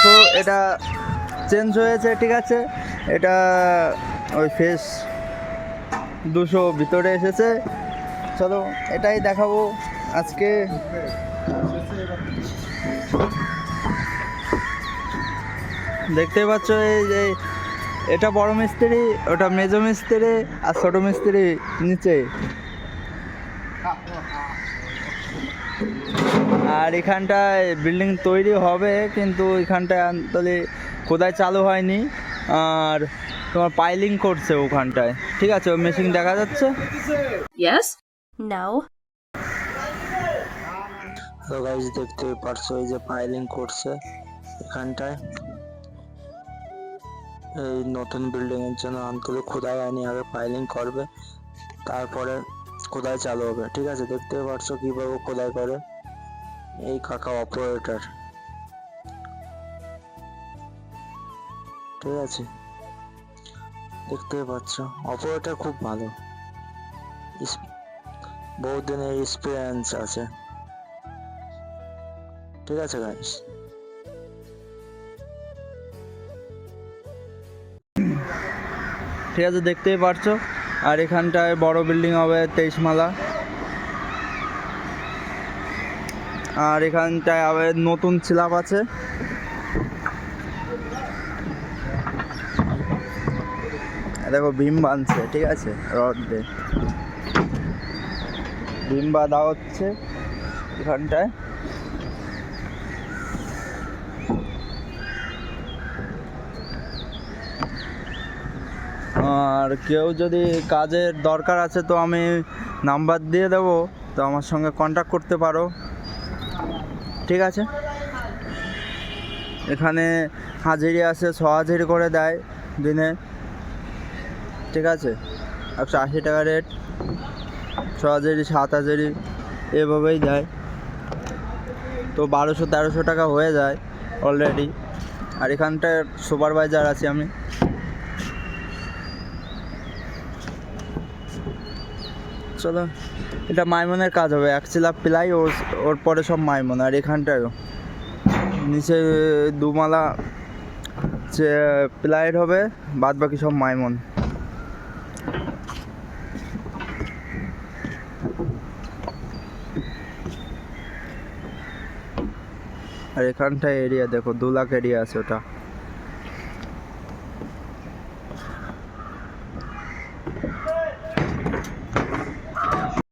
দেখো এটা চেঞ্জ হয়েছে, ঠিক আছে। এটা ওই ফেস 200 ভিতরে এসেছে। চলো এটাই দেখাবো আজকে। দেখতেই পাচ্ছ এই যে এটা বড় মিস্ত্রি, ওটা মেজো মিস্ত্রি, আর ছোট মিস্ত্রি নিচে। আর এখানটায় বিল্ডিং তৈরি হবে, কিন্তু এখানটায় আসলে খোদাই চালু হয়নি। আর তোমার পাইলিং করছে ওখানটায়, ঠিক আছে। ওই মেশিন দেখা যাচ্ছে। Yes? No. তো গাইস দেখতে পারছো এই যে পাইলিং করছে এখানটায়। এই নতুন বিল্ডিং এর জন্য আমতলে খোদাই হয়নি, আগে পাইলিং করবে, তারপরে খোদাই চালু হবে, ঠিক আছে। দেখতে পারছো কিভাবে খোদাই করে। এই কাকা অপারেটর, ঠিক আছে। দেখতে পাচ্ছ অপারেটর খুব ভালো, বহুত দিনের এক্সপিরিয়েন্স আছে, ঠিক আছে গাইস। ঠিক আছে, দেখতেই পারছো। আর এখানটায় বড় বিল্ডিং হবে 23 মালা। আর এখানটায় আবার নতুন স্ল্যাব আছে। দেখো বিম বাঁধছে, ঠিক আছে। রড দিয়ে বিম বাঁধা হচ্ছে এখানটায়। আর কেউ যদি কাজের দরকার আছে তো আমি নাম্বার দিয়ে দেবো, তো আমার সঙ্গে কন্ট্যাক্ট করতে পারো, ঠিক আছে। এখানে হাজিরি আছে, 6 হাজিরি করে দেয় দিনে, ঠিক আছে। 180 টাকা রেট, 6 হাজিরি 7 হাজিরি এভাবেই দেয়। তো 1200-1300 টাকা হয়ে যায় অলরেডি। আর এখানটায় সুপারভাইজার আছি আমি। চলো, এটা মাইমনের কাজ হবে। 1 স্ল্যাব প্লাই, ওর পরে সব মাইমন। আর এখানটায়ও নিচে 2 মালা প্লাইয়ের হবে, বাদ বাকি সব মাইমন। আর এখানটায় এরিয়া দেখো, 2 লাখ এরিয়া আছে ওটা।